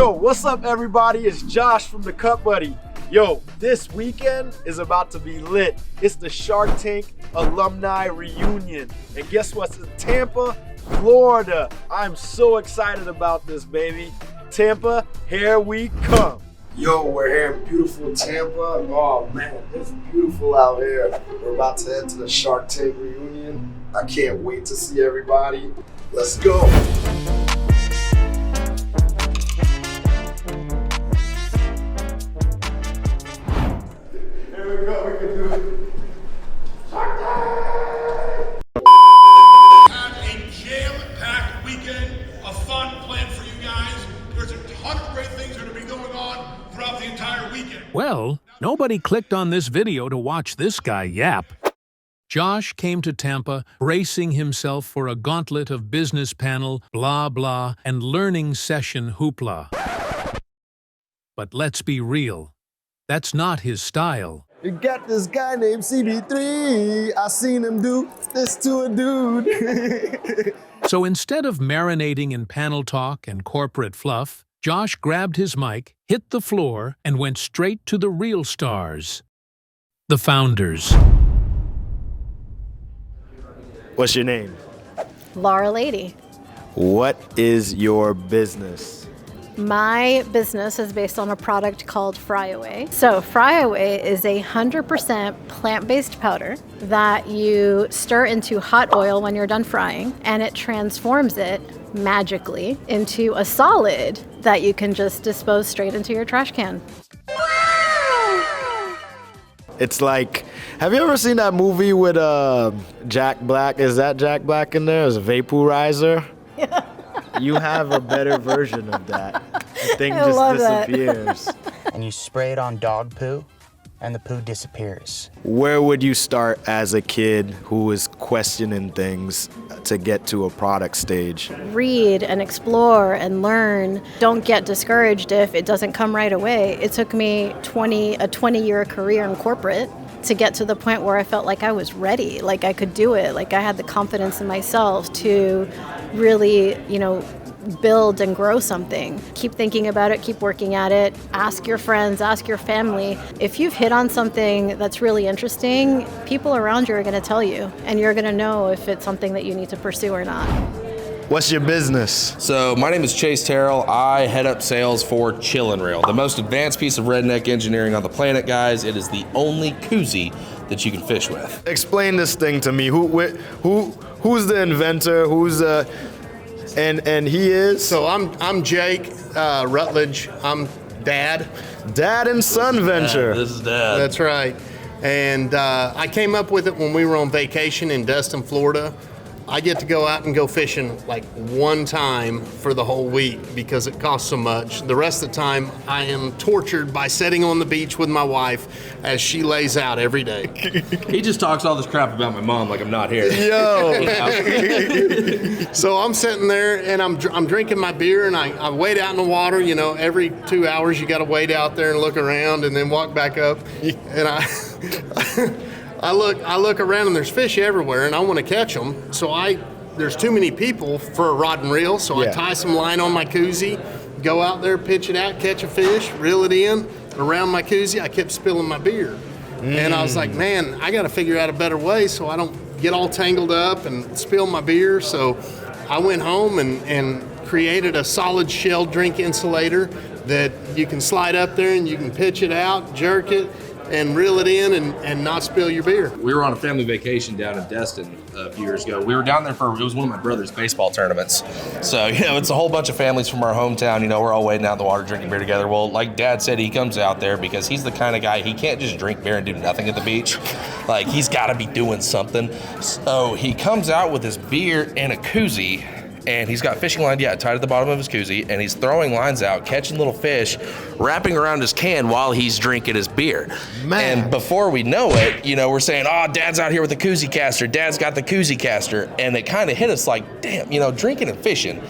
Yo, what's up everybody? It's Josh from the Cut Buddy. Yo, this weekend is about to be lit. It's the Shark Tank alumni reunion. And guess what's in Tampa, Florida? I'm so excited about this, baby. Tampa, here we come. Yo, we're here in beautiful Tampa. Oh man, it's beautiful out here. We're about to head to the Shark Tank reunion. I can't wait to see everybody. Let's go. Here we go, we can do it. Shark Tank! Have a jam-packed weekend of fun planned for you guys. There's a ton of great things that are going to be going on throughout the entire weekend. Well, nobody clicked on this video to watch this guy yap. Josh came to Tampa, bracing himself for a gauntlet of business panel, blah blah, and learning session hoopla. But let's be real, that's not his style. You got this guy named CB3. I seen him do this to a dude. So instead of marinating in panel talk and corporate fluff, Josh grabbed his mic, hit the floor, and went straight to the real stars. The founders. What's your name? Laura Lady. What is your business? My business is based on a product called Fryaway. So Fryaway is a 100% plant-based powder that you stir into hot oil when you're done frying, and it transforms it magically into a solid that you can just dispose straight into your trash can. It's like, have you ever seen that movie with Jack Black? Is that Jack Black in there? It's a vaporizer. You have a better version of that. The thing just disappears. And you spray it on dog poo, and the poo disappears. Where would you start as a kid who is questioning things to get to a product stage? Read and explore and learn. Don't get discouraged if it doesn't come right away. It took me a 20-year career in corporate to get to the point where I felt like I was ready, like I could do it, like I had the confidence in myself to really, build and grow something. Keep thinking about it, keep working at it, ask your friends, ask your family. If you've hit on something that's really interesting, people around you are going to tell you, and you're going to know if it's something that you need to pursue or not. What's your business? So my name is Chase Terrell. I head up sales for Chillin' Rail, the most advanced piece of redneck engineering on the planet, guys. It is the only koozie that you can fish with. Explain this thing to me. Who's the inventor? And he is? So I'm Jake Rutledge. I'm Dad. Dad and son venture. This is Dad. That's right. And I came up with it when we were on vacation in Destin, Florida. I get to go out and go fishing like one time for the whole week because it costs so much. The rest of the time, I am tortured by sitting on the beach with my wife as she lays out every day. He just talks all this crap about my mom like I'm not here. Yo. So I'm sitting there and I'm drinking my beer and I wade out in the water. Every 2 hours you got to wade out there and look around and then walk back up. And I look around and there's fish everywhere and I want to catch them. So there's too many people for a rod and reel. So I tie some line on my koozie, go out there, pitch it out, catch a fish, reel it in. Around my koozie, I kept spilling my beer. And I was like, man, I got to figure out a better way so I don't get all tangled up and spill my beer. So I went home and created a solid shell drink insulator that you can slide up there and you can pitch it out, jerk it, and reel it in and not spill your beer. We were on a family vacation down in Destin a few years ago. We were down there it was one of my brother's baseball tournaments. So, it's a whole bunch of families from our hometown. We're all wading out in the water, drinking beer together. Well, like Dad said, he comes out there because he's the kind of guy, he can't just drink beer and do nothing at the beach. Like, he's got to be doing something. So he comes out with his beer in a koozie, and he's got fishing line, tied at the bottom of his koozie, and he's throwing lines out, catching little fish, wrapping around his can while he's drinking his beer. Man. And before we know it, we're saying, oh, Dad's out here with the koozie caster. Dad's got the koozie caster. And it kind of hit us like, damn, drinking and fishing,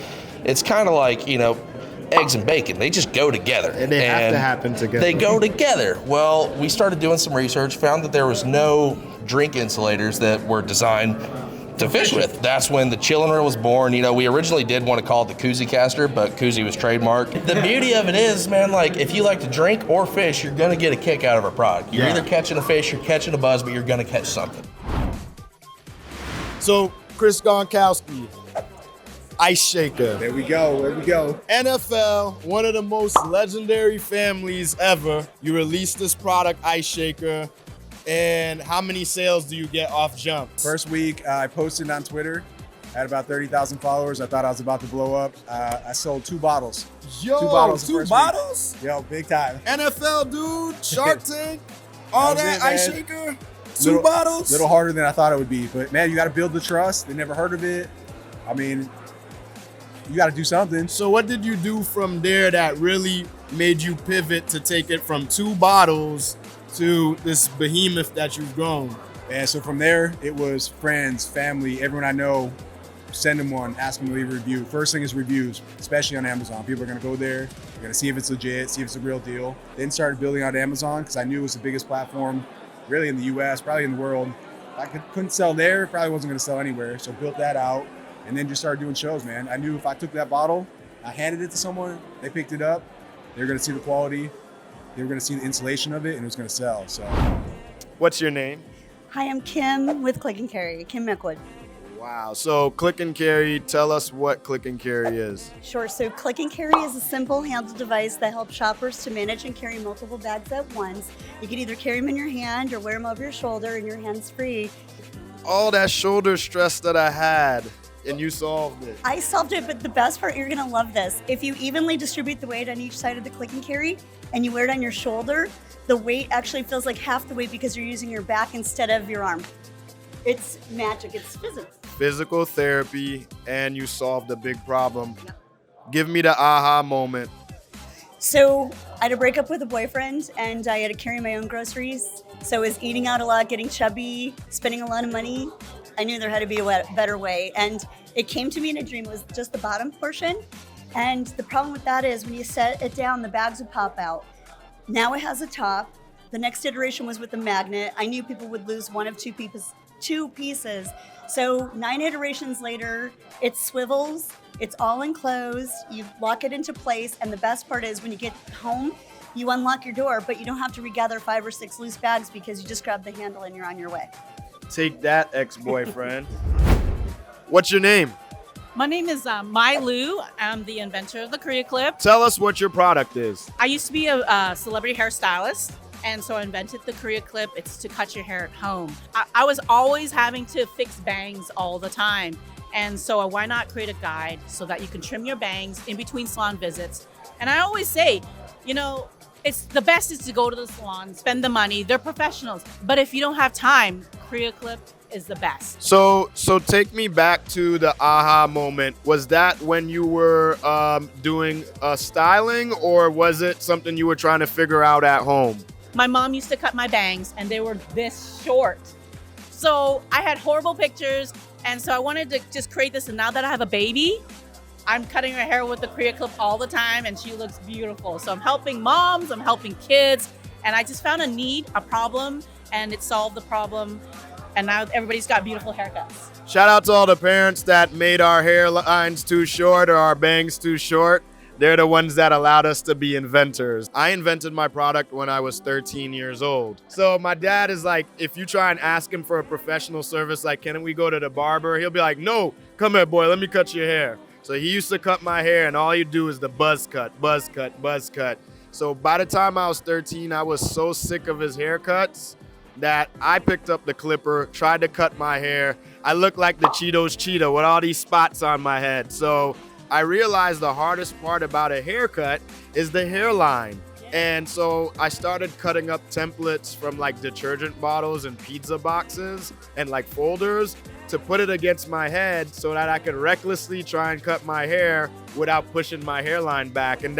it's kind of like, eggs and bacon. They just go together. And they have to happen together. They go together. Well, we started doing some research, found that there was no drink insulators that were designed to fish with. That's when the chillin' reel was born. You know, we originally did want to call it the koozie caster, but koozie was trademarked. The beauty of it is, man, like if you like to drink or fish, you're gonna get a kick out of our product. You're either catching a fish, you're catching a buzz, but you're gonna catch something. So, Chris Gronkowski, Ice Shaker. There we go. NFL, one of the most legendary families ever. You released this product, Ice Shaker, and how many sales do you get off jumps? First week, I posted on Twitter. I had about 30,000 followers. I thought I was about to blow up. I sold 2 bottles. Yo, 2 bottles. two bottles? Yo, big time. NFL, dude, Shark Tank, all That was that, it, Ice man. Shaker, 2 bottles? Little harder than I thought it would be. But man, you got to build the trust. They never heard of it. I mean, you got to do something. So what did you do from there that really made you pivot to take it from 2 bottles to this behemoth that you've grown? And so from there, it was friends, family, everyone I know, send them one, ask them to leave a review. First thing is reviews, especially on Amazon. People are gonna go there, they're gonna see if it's legit, see if it's a real deal. Then started building out Amazon because I knew it was the biggest platform really in the US, probably in the world. If I couldn't sell there, probably wasn't gonna sell anywhere. So built that out and then just started doing shows, man. I knew if I took that bottle, I handed it to someone, they picked it up, they were gonna see the quality, they were gonna see the installation of it, and it was gonna sell, so. What's your name? Hi, I'm Kim with Click and Carry, Kim Mickwood. Wow, so Click and Carry, tell us what Click and Carry is. Sure, so Click and Carry is a simple handheld device that helps shoppers to manage and carry multiple bags at once. You can either carry them in your hand or wear them over your shoulder and your hands free. All that shoulder stress that I had, and you solved it. I solved it, but the best part, you're gonna love this. If you evenly distribute the weight on each side of the Click and Carry and you wear it on your shoulder, the weight actually feels like half the weight because you're using your back instead of your arm. It's magic, it's physics. Physical therapy, and you solved a big problem. Yep. Give me the aha moment. So I had to break up with a boyfriend and I had to carry my own groceries. So I was eating out a lot, getting chubby, spending a lot of money. I knew there had to be a better way. And it came to me in a dream. It was just the bottom portion. And the problem with that is when you set it down, the bags would pop out. Now it has a top. The next iteration was with the magnet. I knew people would lose one of two pieces. So 9 iterations later, it swivels, it's all enclosed, you lock it into place, and the best part is when you get home, you unlock your door, but you don't have to regather 5 or 6 loose bags because you just grab the handle and you're on your way. Take that, ex-boyfriend. What's your name? My name is Mai Lu. I'm the inventor of the Korea Clip. Tell us what your product is. I used to be a celebrity hairstylist, and so I invented the Korea Clip. It's to cut your hair at home. I was always having to fix bangs all the time. And so why not create a guide so that you can trim your bangs in between salon visits? And I always say, you know, it's the best is to go to the salon, spend the money. They're professionals. But if you don't have time, Korea Clip is the best. So take me back to the aha moment. Was that when you were doing styling, or was it something you were trying to figure out at home? My mom used to cut my bangs and they were this short. So I had horrible pictures, and so I wanted to just create this. And now that I have a baby, I'm cutting her hair with the Korea Clip all the time and she looks beautiful. So I'm helping moms, I'm helping kids, and I just found a need, a problem, and it solved the problem. And now everybody's got beautiful haircuts. Shout out to all the parents that made our hairlines too short or our bangs too short. They're the ones that allowed us to be inventors. I invented my product when I was 13 years old. So my dad is like, if you try and ask him for a professional service, like, can we go to the barber? He'll be like, no, come here, boy, let me cut your hair. So he used to cut my hair, and all you do is the buzz cut, buzz cut, buzz cut. So by the time I was 13, I was so sick of his haircuts that I picked up the clipper, tried to cut my hair. I looked like the Cheetos cheetah with all these spots on my head. So I realized the hardest part about a haircut is the hairline. And so I started cutting up templates from like detergent bottles and pizza boxes and like folders to put it against my head so that I could recklessly try and cut my hair without pushing my hairline back. And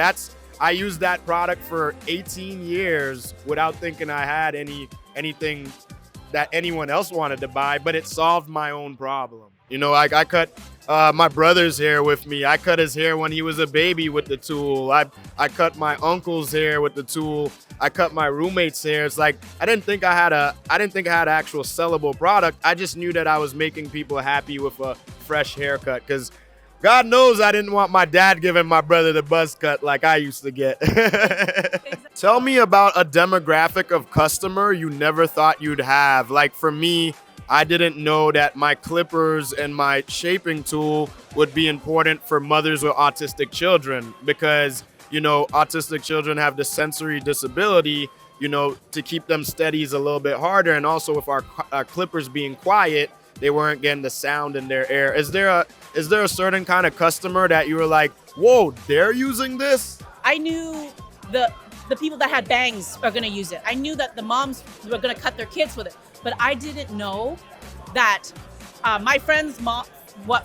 I used that product for 18 years without thinking I had anything that anyone else wanted to buy, but it solved my own problem. You know, I cut My brother's hair with me. I cut his hair when he was a baby with the tool. I cut my uncle's hair with the tool. I cut my roommate's hair. It's like I didn't think I had an actual sellable product. I just knew that I was making people happy with a fresh haircut, because God knows I didn't want my dad giving my brother the buzz cut like I used to get. Tell me about a demographic of customer you never thought you'd have. Like for me, I didn't know that my clippers and my shaping tool would be important for mothers with autistic children, because, you know, autistic children have the sensory disability, you know, to keep them steady is a little bit harder. And also with our clippers being quiet, they weren't getting the sound in their ear. Is there a certain kind of customer that you were like, whoa, they're using this? I knew the people that had bangs are going to use it. I knew that the moms were going to cut their kids with it. But I didn't know that my friend's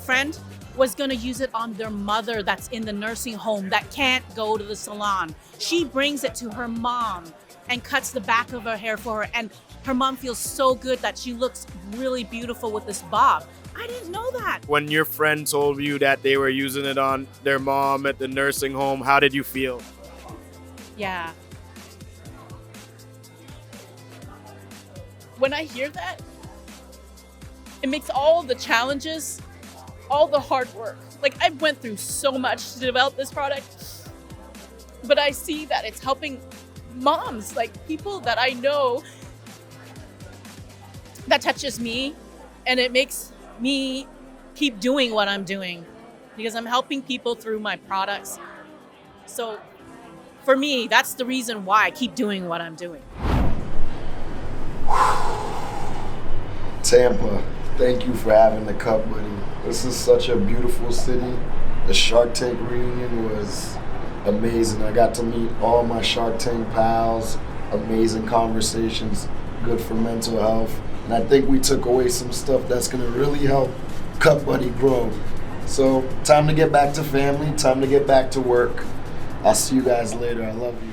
friend was going to use it on their mother that's in the nursing home that can't go to the salon. She brings it to her mom and cuts the back of her hair for her. And her mom feels so good that she looks really beautiful with this bob. I didn't know that. When your friend told you that they were using it on their mom at the nursing home, how did you feel? Yeah. When I hear that, it makes all the challenges, all the hard work. Like, I went through so much to develop this product, but I see that it's helping moms, like people that I know. That touches me, and it makes me keep doing what I'm doing, because I'm helping people through my products. So for me, that's the reason why I keep doing what I'm doing. Tampa, thank you for having the Cup Buddy. This is such a beautiful city. The Shark Tank reunion was amazing. I got to meet all my Shark Tank pals, amazing conversations, good for mental health. And I think we took away some stuff that's gonna really help Cup Buddy grow. So time to get back to family, time to get back to work. I'll see you guys later. I love you.